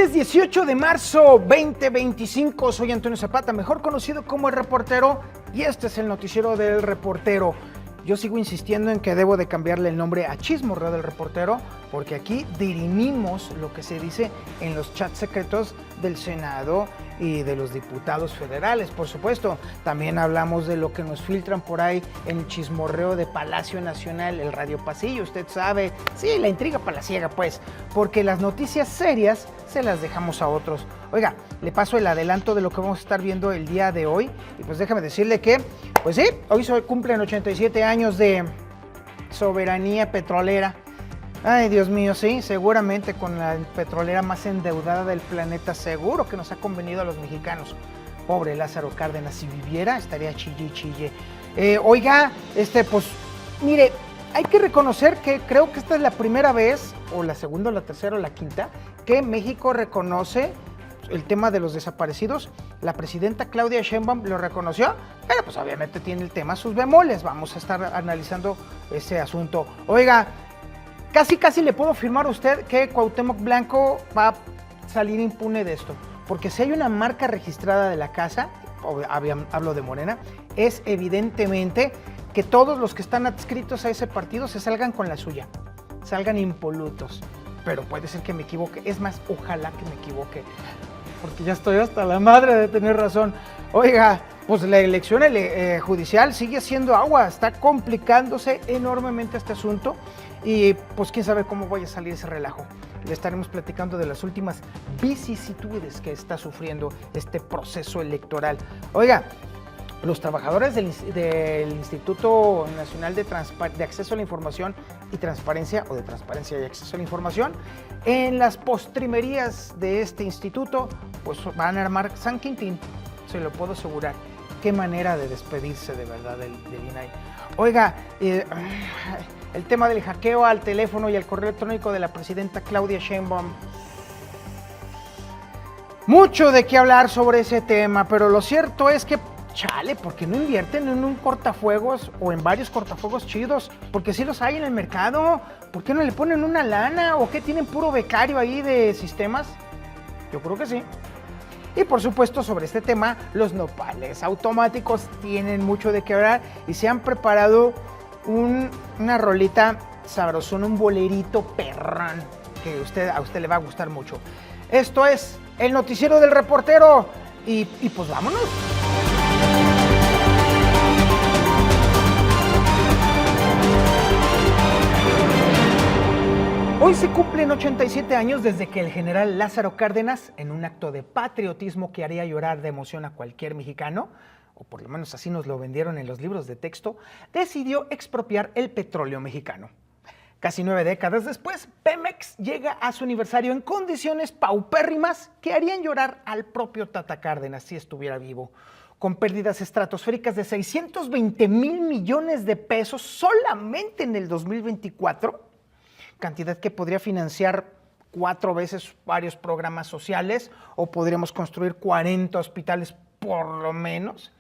Lunes 18 de marzo 2025, soy Antonio Zapata, mejor conocido como El Reportero, y este es el noticiero del Reportero. Yo sigo insistiendo en que debo de cambiarle el nombre a Chismorreo del Reportero, porque aquí dirimimos lo que se dice en los chats secretos del Senado y de los diputados federales, por supuesto. También hablamos de lo que nos filtran por ahí en el chismorreo de Palacio Nacional, el Radio Pasillo, usted sabe. Sí, la intriga palaciega, pues, porque las noticias serias se las dejamos a otros. Oiga, le paso el adelanto de lo que vamos a estar viendo el día de hoy. Y pues déjame decirle que, pues sí, hoy se cumplen 87 años de soberanía petrolera. Ay, Dios mío, sí, seguramente con la petrolera más endeudada del planeta, seguro que nos ha convenido a los mexicanos. Pobre Lázaro Cárdenas, si viviera, estaría chille. Oiga, pues, mire, hay que reconocer que creo que esta es la primera vez, o la segunda, o la tercera, o la quinta, que México reconoce el tema de los desaparecidos. La presidenta Claudia Sheinbaum lo reconoció, pero pues obviamente tiene el tema sus bemoles. Vamos a estar analizando ese asunto. Oiga, casi le puedo afirmar a usted que Cuauhtémoc Blanco va a salir impune de esto, porque si hay una marca registrada de la casa, hablo de Morena, es evidentemente que todos los que están adscritos a ese partido se salgan con la suya, salgan impolutos. Pero puede ser que me equivoque, es más, ojalá que me equivoque, porque ya estoy hasta la madre de tener razón. Oiga, pues la elección judicial sigue siendo agua, está complicándose enormemente este asunto y pues quién sabe cómo vaya a salir ese relajo. Le estaremos platicando de las últimas vicisitudes que está sufriendo este proceso electoral. Oiga, los trabajadores del Instituto Nacional de Acceso a la Información y Transparencia, o de Transparencia y Acceso a la Información, en las postrimerías de este instituto, pues van a armar San Quintín, se lo puedo asegurar. Qué manera de despedirse de verdad del INAI. Oiga, el tema del hackeo al teléfono y al correo electrónico de la presidenta Claudia Sheinbaum. Mucho de qué hablar sobre ese tema, pero lo cierto es que chale, ¿por qué no invierten en un cortafuegos o en varios cortafuegos chidos? Porque sí los hay en el mercado. ¿Por qué no le ponen una lana? ¿O qué tienen puro becario ahí de sistemas? Yo creo que sí. Y por supuesto, sobre este tema, los nopales automáticos tienen mucho de qué hablar y se han preparado una rolita sabrosona, un bolerito perrón que a usted le va a gustar mucho. Esto es el noticiero del Reportero y pues vámonos. Hoy se cumplen 87 años desde que el general Lázaro Cárdenas, en un acto de patriotismo que haría llorar de emoción a cualquier mexicano, o por lo menos así nos lo vendieron en los libros de texto, decidió expropiar el petróleo mexicano. Casi 9 décadas después, Pemex llega a su aniversario en condiciones paupérrimas que harían llorar al propio Tata Cárdenas si estuviera vivo, con pérdidas estratosféricas de 620,000 millones de pesos solamente en el 2024, cantidad que podría financiar 4 veces varios programas sociales o podríamos construir 40 hospitales por lo menos.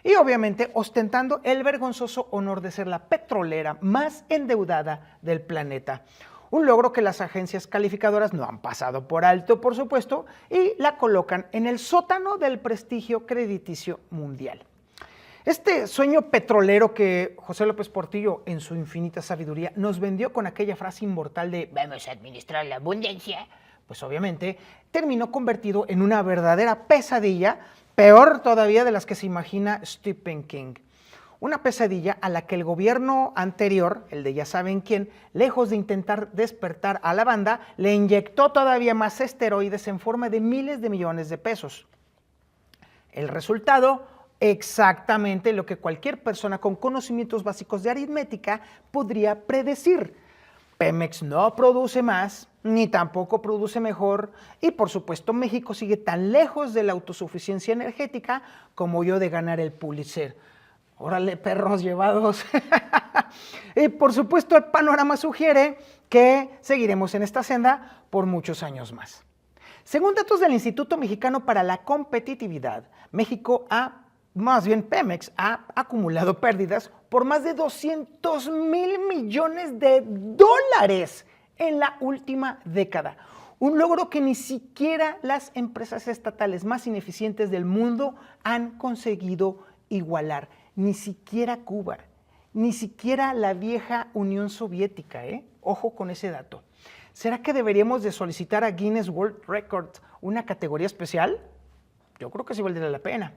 Y obviamente ostentando el vergonzoso honor de ser la petrolera más endeudada del planeta. Un logro que las agencias calificadoras no han pasado por alto, por supuesto, y la colocan en el sótano del prestigio crediticio mundial. Este sueño petrolero que José López Portillo, en su infinita sabiduría, nos vendió con aquella frase inmortal de "vamos a administrar la abundancia", pues obviamente terminó convertido en una verdadera pesadilla, peor todavía de las que se imagina Stephen King. Una pesadilla a la que el gobierno anterior, el de ya saben quién, lejos de intentar despertar a la banda, le inyectó todavía más esteroides en forma de miles de millones de pesos. El resultado, exactamente lo que cualquier persona con conocimientos básicos de aritmética podría predecir. Pemex no produce más, ni tampoco produce mejor, y por supuesto México sigue tan lejos de la autosuficiencia energética como yo de ganar el Pulitzer. Órale, perros llevados. Y por supuesto el panorama sugiere que seguiremos en esta senda por muchos años más. Según datos del Instituto Mexicano para la Competitividad, Pemex ha acumulado pérdidas por más de 200,000 millones de dólares en la última década. Un logro que ni siquiera las empresas estatales más ineficientes del mundo han conseguido igualar. Ni siquiera Cuba, ni siquiera la vieja Unión Soviética, Ojo con ese dato. ¿Será que deberíamos de solicitar a Guinness World Records una categoría especial? Yo creo que sí valdría la pena.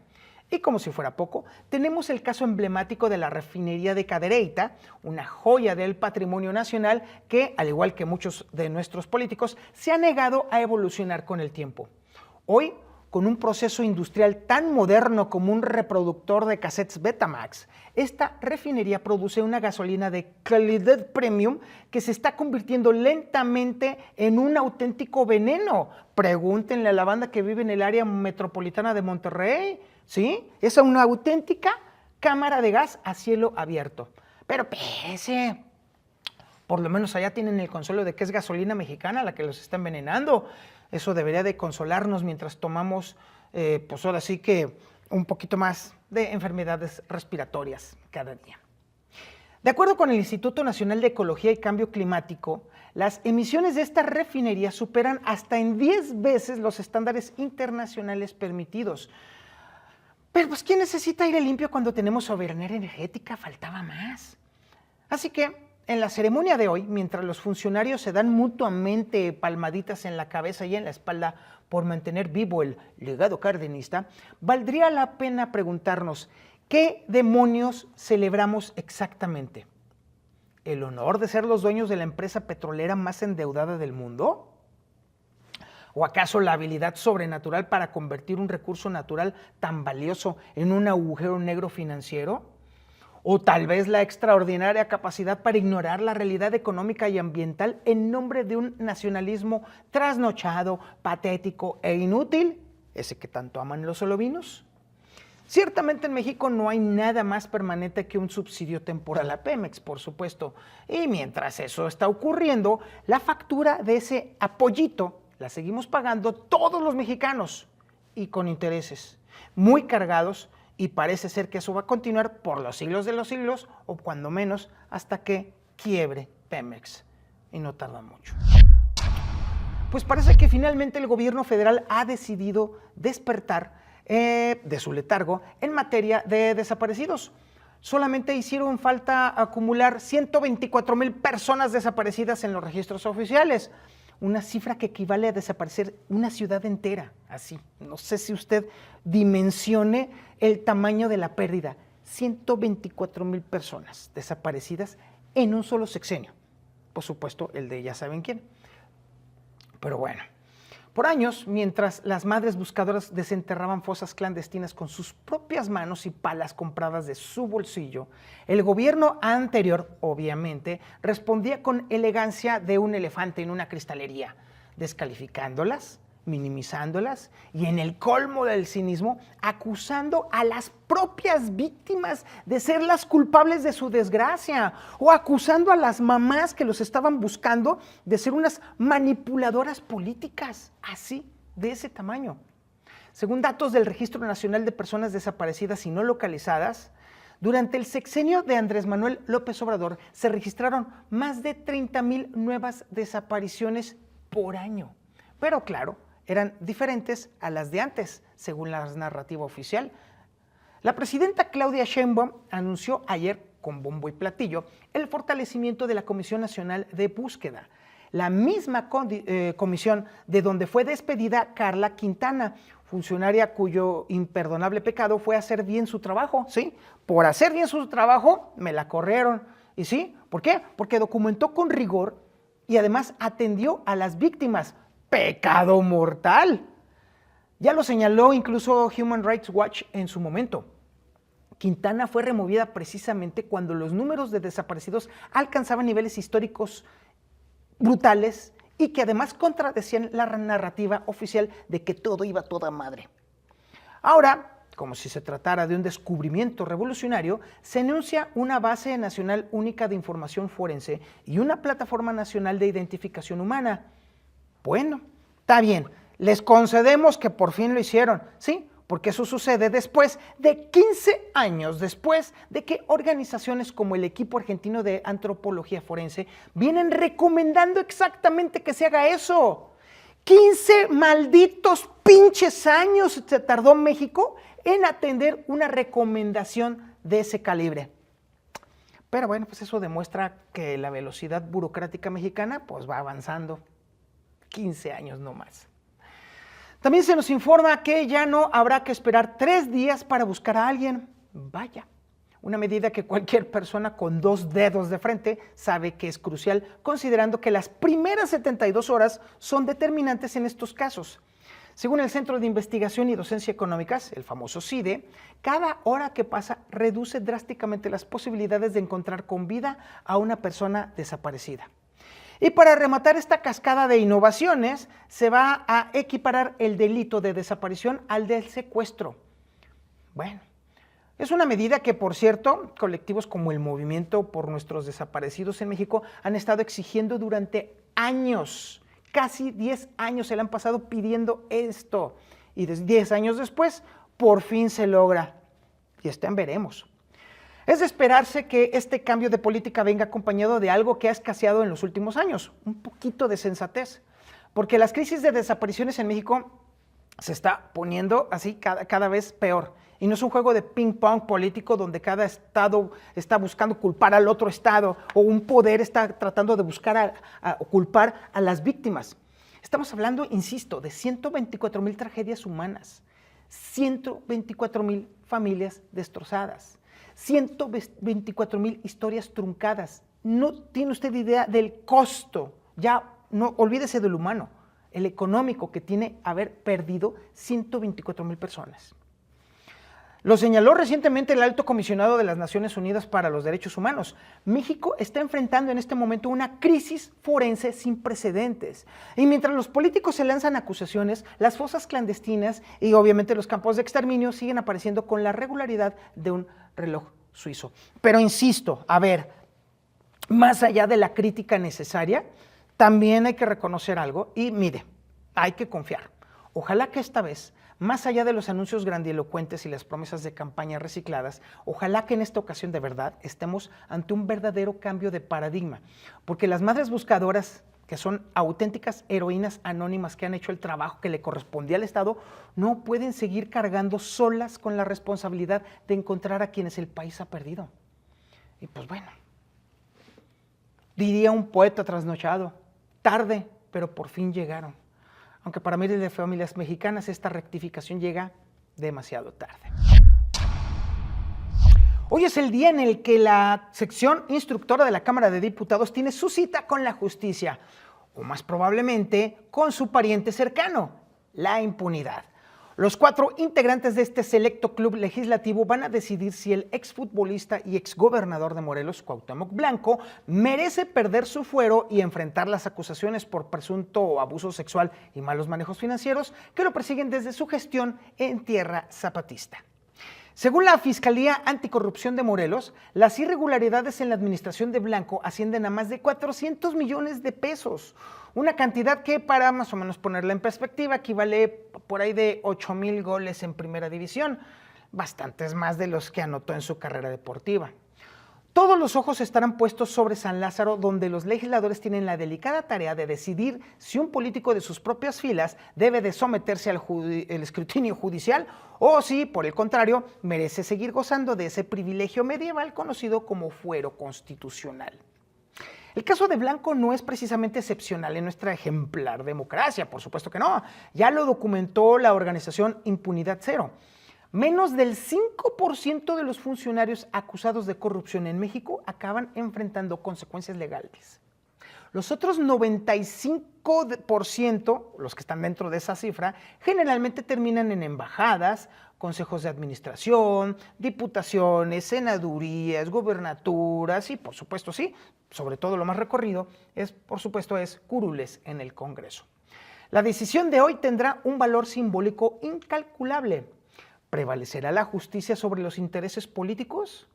Y como si fuera poco, tenemos el caso emblemático de la refinería de Cadereyta, una joya del patrimonio nacional que, al igual que muchos de nuestros políticos, se ha negado a evolucionar con el tiempo. Hoy, con un proceso industrial tan moderno como un reproductor de cassettes Betamax, esta refinería produce una gasolina de calidad premium que se está convirtiendo lentamente en un auténtico veneno. Pregúntenle a la banda que vive en el área metropolitana de Monterrey, ¿sí? Es una auténtica cámara de gas a cielo abierto. Pero pese, por lo menos allá tienen el consuelo de que es gasolina mexicana la que los está envenenando. Eso debería de consolarnos mientras tomamos, pues ahora sí que un poquito más de enfermedades respiratorias cada día. De acuerdo con el Instituto Nacional de Ecología y Cambio Climático, las emisiones de esta refinería superan hasta en 10 veces los estándares internacionales permitidos. Pero pues, ¿quién necesita aire limpio cuando tenemos soberanía energética? Faltaba más. Así que, en la ceremonia de hoy, mientras los funcionarios se dan mutuamente palmaditas en la cabeza y en la espalda por mantener vivo el legado cardenista, valdría la pena preguntarnos, ¿qué demonios celebramos exactamente? ¿El honor de ser los dueños de la empresa petrolera más endeudada del mundo? ¿O acaso la habilidad sobrenatural para convertir un recurso natural tan valioso en un agujero negro financiero? ¿O tal vez la extraordinaria capacidad para ignorar la realidad económica y ambiental en nombre de un nacionalismo trasnochado, patético e inútil? ¿Ese que tanto aman los olovinos? Ciertamente en México no hay nada más permanente que un subsidio temporal a Pemex, por supuesto. Y mientras eso está ocurriendo, la factura de ese apoyito la seguimos pagando todos los mexicanos y con intereses muy cargados, y parece ser que eso va a continuar por los siglos de los siglos, o cuando menos hasta que quiebre Pemex, y no tarda mucho. Pues parece que finalmente el gobierno federal ha decidido despertar de su letargo en materia de desaparecidos. Solamente hicieron falta acumular 124,000 personas desaparecidas en los registros oficiales, una cifra que equivale a desaparecer una ciudad entera, así. No sé si usted dimensione el tamaño de la pérdida. 124,000 personas desaparecidas en un solo sexenio. Por supuesto, el de ya saben quién. Pero bueno, por años, mientras las madres buscadoras desenterraban fosas clandestinas con sus propias manos y palas compradas de su bolsillo, el gobierno anterior, obviamente, respondía con elegancia de un elefante en una cristalería, descalificándolas, minimizándolas y, en el colmo del cinismo, acusando a las propias víctimas de ser las culpables de su desgracia, o acusando a las mamás que los estaban buscando de ser unas manipuladoras políticas, así, de ese tamaño. Según datos del Registro Nacional de Personas Desaparecidas y No Localizadas, durante el sexenio de Andrés Manuel López Obrador se registraron más de 30,000 nuevas desapariciones por año. Pero claro, eran diferentes a las de antes, según la narrativa oficial. La presidenta Claudia Sheinbaum anunció ayer, con bombo y platillo, el fortalecimiento de la Comisión Nacional de Búsqueda, la misma comisión de donde fue despedida Carla Quintana, funcionaria cuyo imperdonable pecado fue hacer bien su trabajo, ¿sí? Por hacer bien su trabajo, me la corrieron. ¿Y sí? ¿Por qué? Porque documentó con rigor y además atendió a las víctimas. ¡Pecado mortal! Ya lo señaló incluso Human Rights Watch en su momento. Quintana fue removida precisamente cuando los números de desaparecidos alcanzaban niveles históricos brutales y que además contradecían la narrativa oficial de que todo iba a toda madre. Ahora, como si se tratara de un descubrimiento revolucionario, se anuncia una base nacional única de información forense y una plataforma nacional de identificación humana. Bueno, está bien, les concedemos que por fin lo hicieron, ¿sí? Porque eso sucede después de 15 años después de que organizaciones como el Equipo Argentino de Antropología Forense vienen recomendando exactamente que se haga eso. 15 malditos pinches años se tardó México en atender una recomendación de ese calibre. Pero bueno, pues eso demuestra que la velocidad burocrática mexicana pues va avanzando. 15 años no más. También se nos informa que ya no habrá que esperar 3 días para buscar a alguien. Vaya, una medida que cualquier persona con 2 dedos de frente sabe que es crucial, considerando que las primeras 72 horas son determinantes en estos casos. Según el Centro de Investigación y Docencia Económicas, el famoso CIDE, cada hora que pasa reduce drásticamente las posibilidades de encontrar con vida a una persona desaparecida. Y para rematar esta cascada de innovaciones, se va a equiparar el delito de desaparición al del secuestro. Bueno, es una medida que, por cierto, colectivos como el Movimiento por Nuestros Desaparecidos en México han estado exigiendo durante años. Casi 10 años se le han pasado pidiendo esto. Y 10 años después, por fin se logra. Y está en veremos. Es de esperarse que este cambio de política venga acompañado de algo que ha escaseado en los últimos años, un poquito de sensatez, porque las crisis de desapariciones en México se está poniendo así cada vez peor. Y no es un juego de ping-pong político donde cada estado está buscando culpar al otro estado o un poder está tratando de buscar o culpar a las víctimas. Estamos hablando, insisto, de 124,000 tragedias humanas, 124,000 familias destrozadas. 124,000 historias truncadas. No tiene usted idea del costo, ya no olvídese del humano, el económico que tiene haber perdido 124,000 personas. Lo señaló recientemente el Alto Comisionado de las Naciones Unidas para los Derechos Humanos. México está enfrentando en este momento una crisis forense sin precedentes. Y mientras los políticos se lanzan acusaciones, las fosas clandestinas y obviamente los campos de exterminio siguen apareciendo con la regularidad de un reloj suizo. Pero insisto, a ver, más allá de la crítica necesaria, también hay que reconocer algo y mire, hay que confiar. Ojalá que esta vez, más allá de los anuncios grandilocuentes y las promesas de campaña recicladas, ojalá que en esta ocasión de verdad estemos ante un verdadero cambio de paradigma, porque las madres buscadoras, que son auténticas heroínas anónimas que han hecho el trabajo que le correspondía al Estado, no pueden seguir cargando solas con la responsabilidad de encontrar a quienes el país ha perdido. Y pues bueno, diría un poeta trasnochado, tarde, pero por fin llegaron. Aunque para miles de familias mexicanas esta rectificación llega demasiado tarde. Hoy es el día en el que la sección instructora de la Cámara de Diputados tiene su cita con la justicia, o más probablemente con su pariente cercano, la impunidad. Los 4 integrantes de este selecto club legislativo van a decidir si el exfutbolista y exgobernador de Morelos, Cuauhtémoc Blanco, merece perder su fuero y enfrentar las acusaciones por presunto abuso sexual y malos manejos financieros que lo persiguen desde su gestión en tierra zapatista. Según la Fiscalía Anticorrupción de Morelos, las irregularidades en la administración de Blanco ascienden a más de 400 millones de pesos, una cantidad que, para más o menos ponerla en perspectiva, equivale por ahí de 8,000 goles en primera división, bastantes más de los que anotó en su carrera deportiva. Todos los ojos estarán puestos sobre San Lázaro, donde los legisladores tienen la delicada tarea de decidir si un político de sus propias filas debe de someterse al escrutinio judicial o si, por el contrario, merece seguir gozando de ese privilegio medieval conocido como fuero constitucional. El caso de Blanco no es precisamente excepcional en nuestra ejemplar democracia, por supuesto que no. Ya lo documentó la organización Impunidad Cero. Menos del 5% de los funcionarios acusados de corrupción en México acaban enfrentando consecuencias legales. Los otros 95%, los que están dentro de esa cifra, generalmente terminan en embajadas, consejos de administración, diputaciones, senadurías, gobernaturas y, por supuesto, sí, sobre todo lo más recorrido, por supuesto, es curules en el Congreso. La decisión de hoy tendrá un valor simbólico incalculable. ¿Prevalecerá la justicia sobre los intereses políticos?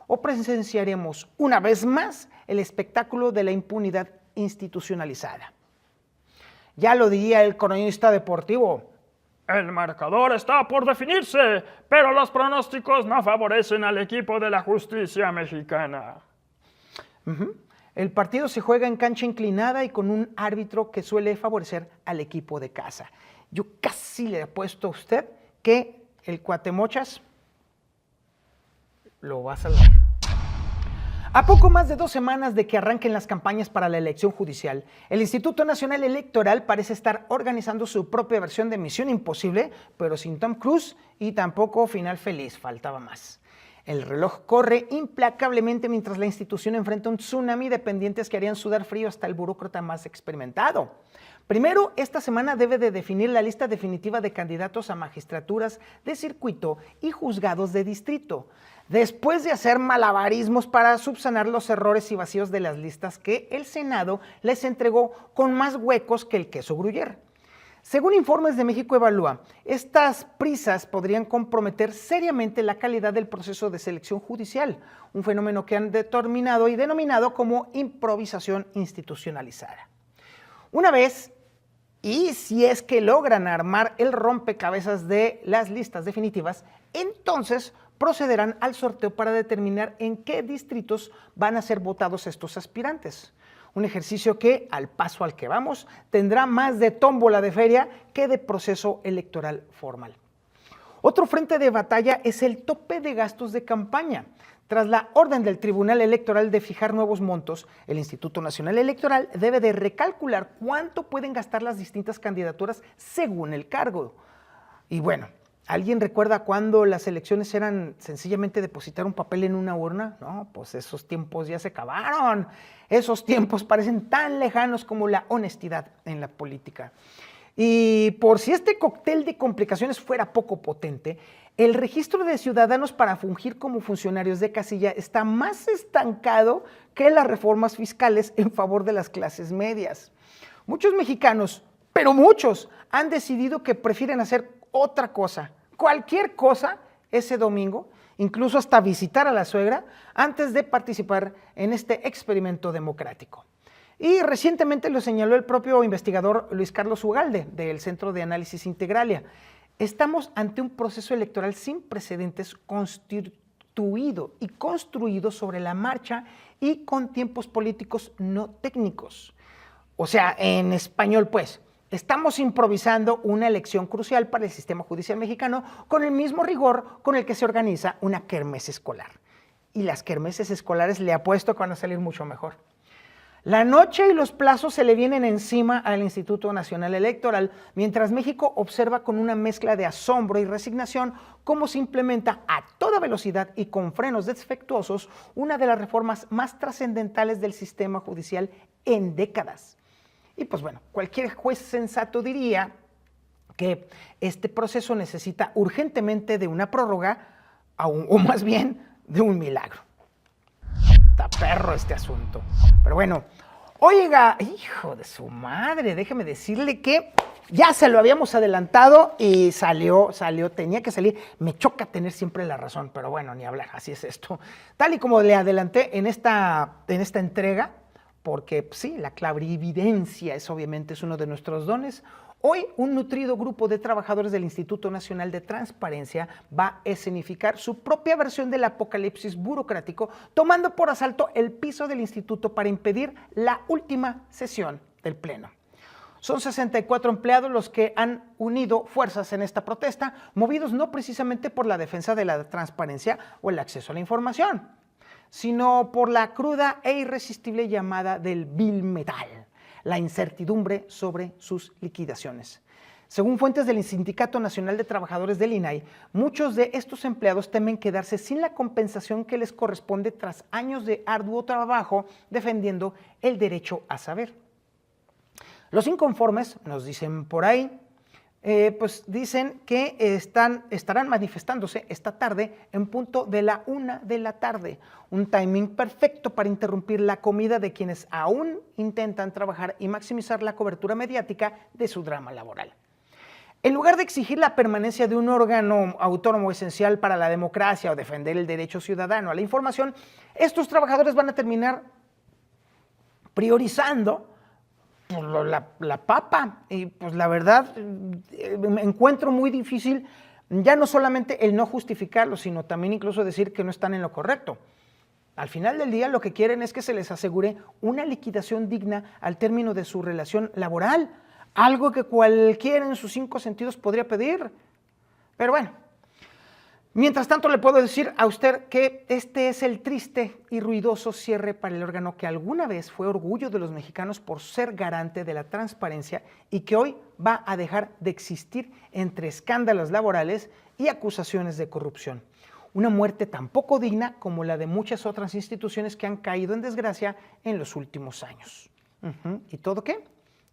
¿O presenciaremos una vez más el espectáculo de la impunidad institucionalizada? Ya lo diría el cronista deportivo: el marcador está por definirse, pero los pronósticos no favorecen al equipo de la justicia mexicana. El partido se juega en cancha inclinada y con un árbitro que suele favorecer al equipo de casa. Yo casi le apuesto a usted que el Cuatemochas lo va a salvar. A poco más de 2 semanas de que arranquen las campañas para la elección judicial, el Instituto Nacional Electoral parece estar organizando su propia versión de Misión Imposible, pero sin Tom Cruise y tampoco final feliz, faltaba más. El reloj corre implacablemente mientras la institución enfrenta un tsunami de pendientes que harían sudar frío hasta el burócrata más experimentado. Primero, esta semana debe de definir la lista definitiva de candidatos a magistraturas de circuito y juzgados de distrito, después de hacer malabarismos para subsanar los errores y vacíos de las listas que el Senado les entregó con más huecos que el queso Gruyère. Según informes de México Evalúa, estas prisas podrían comprometer seriamente la calidad del proceso de selección judicial, un fenómeno que han determinado y denominado como improvisación institucionalizada. Una vez, y si es que logran armar el rompecabezas de las listas definitivas, entonces procederán al sorteo para determinar en qué distritos van a ser votados estos aspirantes. Un ejercicio que, al paso al que vamos, tendrá más de tómbola de feria que de proceso electoral formal. Otro frente de batalla es el tope de gastos de campaña. Tras la orden del Tribunal Electoral de fijar nuevos montos, el Instituto Nacional Electoral debe de recalcular cuánto pueden gastar las distintas candidaturas según el cargo. Y bueno, ¿alguien recuerda cuando las elecciones eran sencillamente depositar un papel en una urna? No, pues esos tiempos ya se acabaron. Esos tiempos parecen tan lejanos como la honestidad en la política. Y por si este cóctel de complicaciones fuera poco potente, el registro de ciudadanos para fungir como funcionarios de casilla está más estancado que las reformas fiscales en favor de las clases medias. Muchos mexicanos, pero muchos, han decidido que prefieren hacer otra cosa, cualquier cosa, ese domingo, incluso hasta visitar a la suegra, antes de participar en este experimento democrático. Y recientemente lo señaló el propio investigador Luis Carlos Ugalde, del Centro de Análisis Integralia. Estamos ante un proceso electoral sin precedentes constituido y construido sobre la marcha y con tiempos políticos no técnicos. O sea, en español, pues, estamos improvisando una elección crucial para el sistema judicial mexicano con el mismo rigor con el que se organiza una kermés escolar. Y las kermeses escolares, le apuesto que van a salir mucho mejor. La noche y los plazos se le vienen encima al Instituto Nacional Electoral, mientras México observa con una mezcla de asombro y resignación cómo se implementa a toda velocidad y con frenos defectuosos una de las reformas más trascendentales del sistema judicial en décadas. Y pues bueno, cualquier juez sensato diría que este proceso necesita urgentemente de una prórroga, o más bien de un milagro. Está perro este asunto. Pero bueno, oiga, hijo de su madre, déjeme decirle que ya se lo habíamos adelantado y salió, tenía que salir. Me choca tener siempre la razón, pero bueno, ni hablar, así es esto. Tal y como le adelanté en esta entrega, porque pues, sí, la clarividencia es uno de nuestros dones. Hoy, un nutrido grupo de trabajadores del Instituto Nacional de Transparencia va a escenificar su propia versión del apocalipsis burocrático, tomando por asalto el piso del instituto para impedir la última sesión del Pleno. Son 64 empleados los que han unido fuerzas en esta protesta, movidos no precisamente por la defensa de la transparencia o el acceso a la información, sino por la cruda e irresistible llamada del vil metal, la incertidumbre sobre sus liquidaciones. Según fuentes del Sindicato Nacional de Trabajadores del INAI, muchos de estos empleados temen quedarse sin la compensación que les corresponde tras años de arduo trabajo defendiendo el derecho a saber. Los inconformes, nos dicen por ahí, pues dicen que estarán manifestándose esta tarde en punto de la 1 de la tarde, un timing perfecto para interrumpir la comida de quienes aún intentan trabajar y maximizar la cobertura mediática de su drama laboral. En lugar de exigir la permanencia de un órgano autónomo esencial para la democracia o defender el derecho ciudadano a la información, estos trabajadores van a terminar priorizando la papa, y pues la verdad me encuentro muy difícil ya no solamente el no justificarlo, sino también incluso decir que no están en lo correcto. Al final del día lo que quieren es que se les asegure una liquidación digna al término de su relación laboral, algo que cualquiera en sus 5 sentidos podría pedir. Pero bueno, mientras tanto le puedo decir a usted que este es el triste y ruidoso cierre para el órgano que alguna vez fue orgullo de los mexicanos por ser garante de la transparencia y que hoy va a dejar de existir entre escándalos laborales y acusaciones de corrupción. Una muerte tan poco digna como la de muchas otras instituciones que han caído en desgracia en los últimos años. ¿Y todo qué?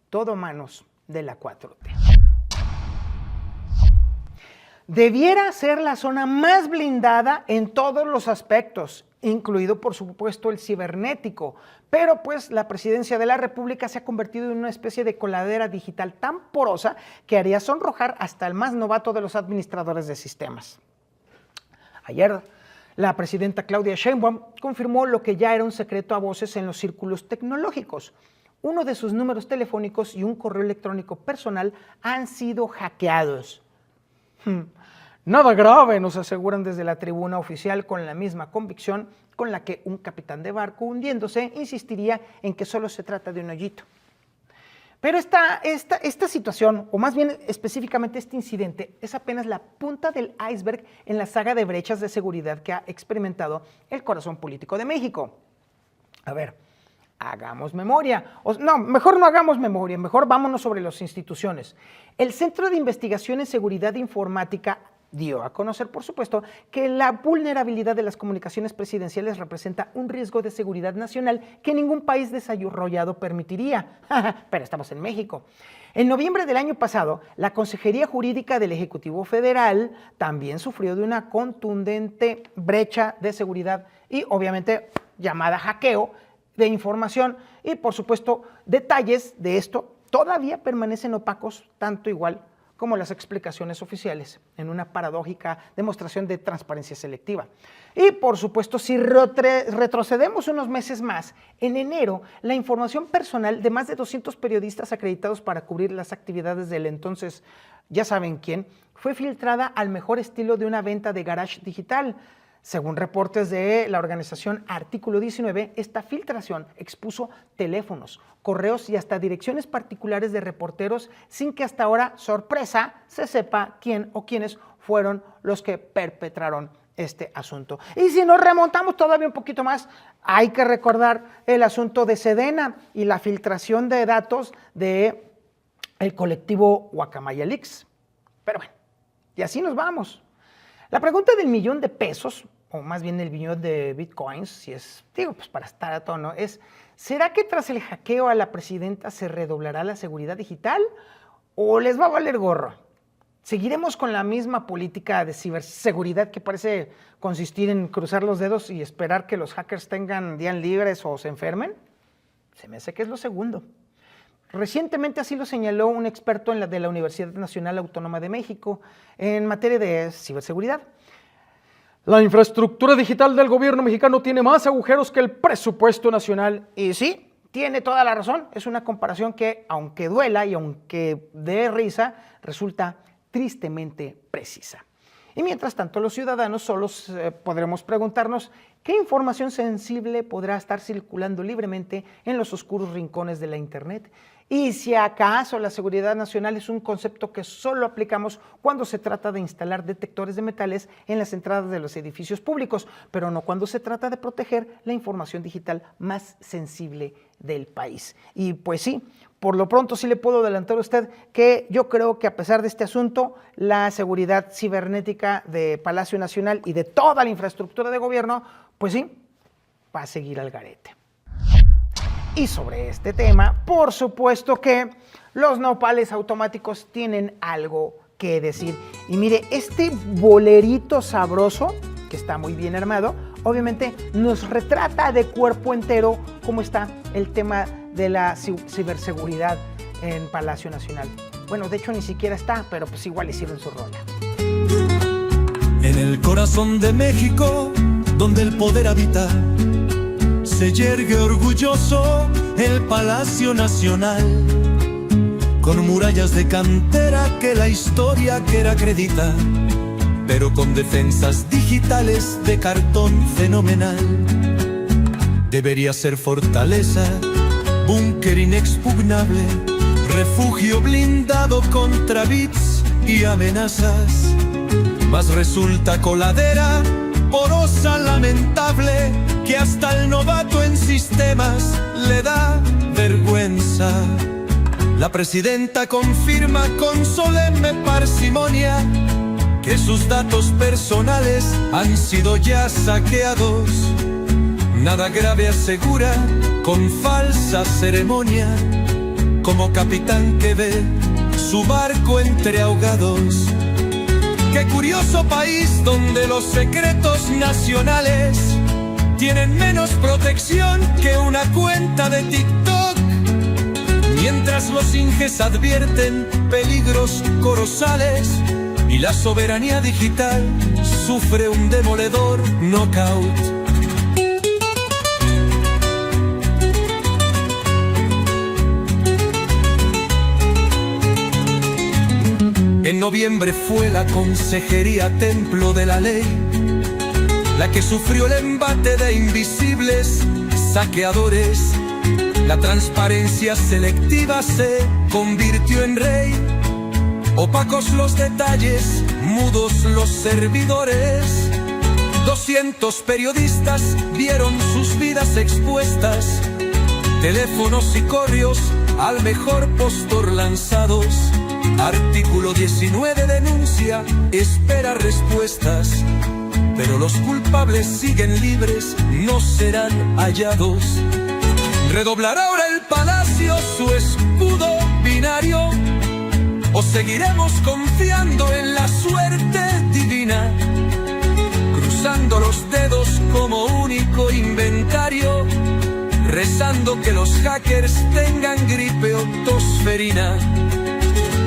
Todo a manos de la 4T. Debiera ser la zona más blindada en todos los aspectos, incluido por supuesto el cibernético, pero pues la presidencia de la República se ha convertido en una especie de coladera digital tan porosa que haría sonrojar hasta el más novato de los administradores de sistemas. Ayer, la presidenta Claudia Sheinbaum confirmó lo que ya era un secreto a voces en los círculos tecnológicos. Uno de sus números telefónicos y un correo electrónico personal han sido hackeados. Nada grave, nos aseguran desde la tribuna oficial con la misma convicción con la que un capitán de barco hundiéndose insistiría en que solo se trata de un hoyito. Pero esta situación, o más bien específicamente este incidente, es apenas la punta del iceberg en la saga de brechas de seguridad que ha experimentado el corazón político de México. A ver, hagamos memoria. No, mejor no hagamos memoria, mejor vámonos sobre las instituciones. El Centro de Investigación en Seguridad Informática dio a conocer, por supuesto, que la vulnerabilidad de las comunicaciones presidenciales representa un riesgo de seguridad nacional que ningún país desarrollado permitiría. Pero estamos en México. En noviembre del año pasado, la Consejería Jurídica del Ejecutivo Federal también sufrió de una contundente brecha de seguridad y, obviamente, llamada hackeo de información. Y, por supuesto, detalles de esto todavía permanecen opacos, tanto igual como las explicaciones oficiales, en una paradójica demostración de transparencia selectiva. Y por supuesto, si retrocedemos unos meses más, en enero, la información personal de más de 200 periodistas acreditados para cubrir las actividades del entonces, ya saben quién, fue filtrada al mejor estilo de una venta de garage digital. Según reportes de la organización Artículo 19, esta filtración expuso teléfonos, correos y hasta direcciones particulares de reporteros sin que hasta ahora, sorpresa, se sepa quién o quiénes fueron los que perpetraron este asunto. Y si nos remontamos todavía un poquito más, hay que recordar el asunto de Sedena y la filtración de datos del colectivo Guacamaya Leaks. Pero bueno, y así nos vamos. La pregunta del millón de pesos, o más bien el millón de bitcoins, si es, pues para estar a tono, es, ¿será que tras el hackeo a la presidenta se redoblará la seguridad digital o les va a valer gorro? ¿Seguiremos con la misma política de ciberseguridad que parece consistir en cruzar los dedos y esperar que los hackers tengan días libres o se enfermen? Se me hace que es lo segundo. Recientemente así lo señaló un experto de la Universidad Nacional Autónoma de México en materia de ciberseguridad. La infraestructura digital del gobierno mexicano tiene más agujeros que el presupuesto nacional. Y sí, tiene toda la razón. Es una comparación que, aunque duela y aunque dé risa, resulta tristemente precisa. Y mientras tanto, los ciudadanos solos podremos preguntarnos qué información sensible podrá estar circulando libremente en los oscuros rincones de la Internet. Y si acaso la seguridad nacional es un concepto que solo aplicamos cuando se trata de instalar detectores de metales en las entradas de los edificios públicos, pero no cuando se trata de proteger la información digital más sensible del país. Y pues sí, por lo pronto sí le puedo adelantar a usted que yo creo que a pesar de este asunto, la seguridad cibernética de Palacio Nacional y de toda la infraestructura de gobierno, pues sí, va a seguir al garete. Y sobre este tema, por supuesto que los nopales automáticos tienen algo que decir. Y mire, este bolerito sabroso, que está muy bien armado, obviamente nos retrata de cuerpo entero cómo está el tema de la ciberseguridad en Palacio Nacional. Bueno, de hecho ni siquiera está, pero pues igual hicieron su rola. En el corazón de México, donde el poder habita, se yergue orgulloso el Palacio Nacional, con murallas de cantera que la historia quiera acredita, pero con defensas digitales de cartón fenomenal. debería ser fortaleza, búnker inexpugnable, refugio blindado contra bits y amenazas. Mas resulta coladera porosa, lamentable, que hasta el novato en sistemas le da vergüenza. La presidenta confirma con solemne parsimonia que sus datos personales han sido ya saqueados. Nada grave asegura con falsa ceremonia, como capitán que ve su barco entre ahogados. Qué curioso país donde los secretos nacionales tienen menos protección que una cuenta de TikTok. Mientras los Inges advierten peligros corrosales y la soberanía digital sufre un demoledor knockout. En noviembre fue la Consejería Templo de la Ley la que sufrió el embate de invisibles saqueadores. La transparencia selectiva se convirtió en rey. Opacos los detalles, mudos los servidores. 200 periodistas vieron sus vidas expuestas. Teléfonos y correos al mejor postor lanzados. Artículo 19 denuncia, espera respuestas. Pero los culpables siguen libres, no serán hallados. ¿Redoblará ahora el palacio su escudo binario? ¿O seguiremos confiando en la suerte divina? Cruzando los dedos como único inventario, rezando que los hackers tengan gripe o tosferina.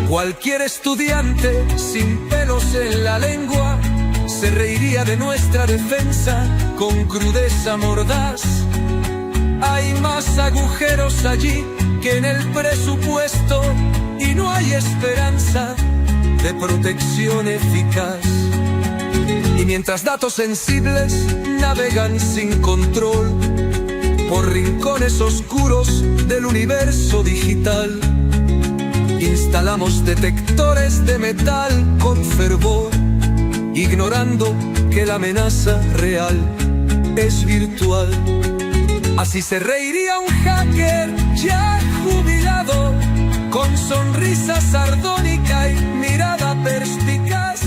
Cualquier estudiante sin pelos en la lengua se reiría de nuestra defensa con crudeza mordaz. Hay más agujeros allí que en el presupuesto y no hay esperanza de protección eficaz. Y mientras datos sensibles navegan sin control por rincones oscuros del universo digital, instalamos detectores de metal con fervor, ignorando que la amenaza real es virtual. Así se reiría un hacker ya jubilado, con sonrisa sardónica y mirada perspicaz.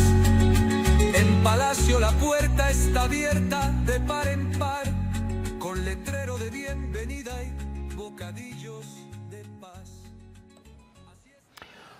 En Palacio la puerta está abierta de par en par, con letrero de bienvenida y bocadillos de paz.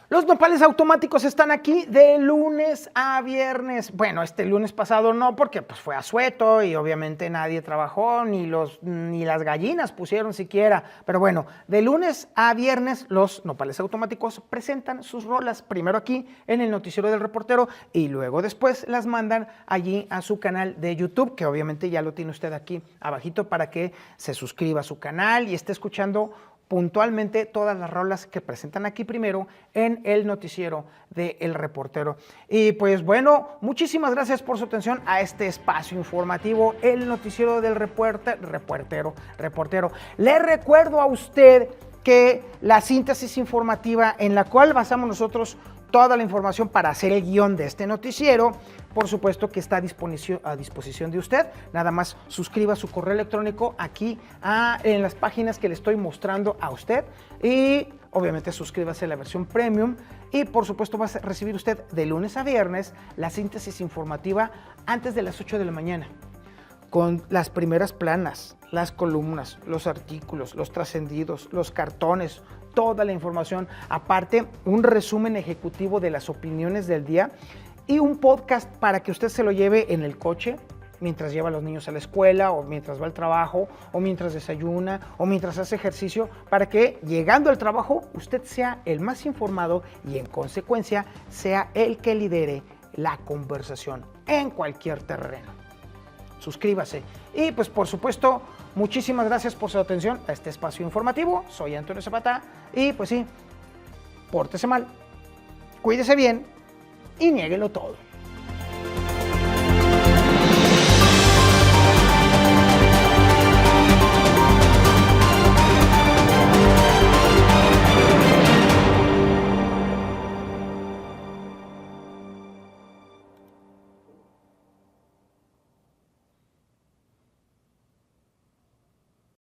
Los nopales automáticos están aquí de lunes a viernes. Bueno, este lunes pasado no, porque pues fue asueto y obviamente nadie trabajó, ni las gallinas pusieron siquiera. Pero bueno, de lunes a viernes los nopales automáticos presentan sus rolas, primero aquí en el noticiero del reportero y luego después las mandan allí a su canal de YouTube, que obviamente ya lo tiene usted aquí abajito para que se suscriba a su canal y esté escuchando puntualmente todas las rolas que presentan aquí primero en el noticiero de El Reportero. Y pues bueno, muchísimas gracias por su atención a este espacio informativo, el noticiero del reportero. Le recuerdo a usted que la síntesis informativa en la cual basamos nosotros toda la información para hacer el guión de este noticiero, por supuesto que está a disposición de usted. Nada más suscriba su correo electrónico aquí en las páginas que le estoy mostrando a usted y obviamente suscríbase a la versión premium y por supuesto va a recibir usted de lunes a viernes la síntesis informativa antes de las 8 de la mañana con las primeras planas, las columnas, los artículos, los trascendidos, los cartones, toda la información, aparte un resumen ejecutivo de las opiniones del día y un podcast para que usted se lo lleve en el coche mientras lleva a los niños a la escuela o mientras va al trabajo o mientras desayuna o mientras hace ejercicio, para que llegando al trabajo usted sea el más informado y en consecuencia sea el que lidere la conversación en cualquier terreno. Suscríbase y pues por supuesto muchísimas gracias por su atención a este espacio informativo. Soy Antonio Zapata y pues sí, pórtese mal, cuídese bien y niéguelo todo.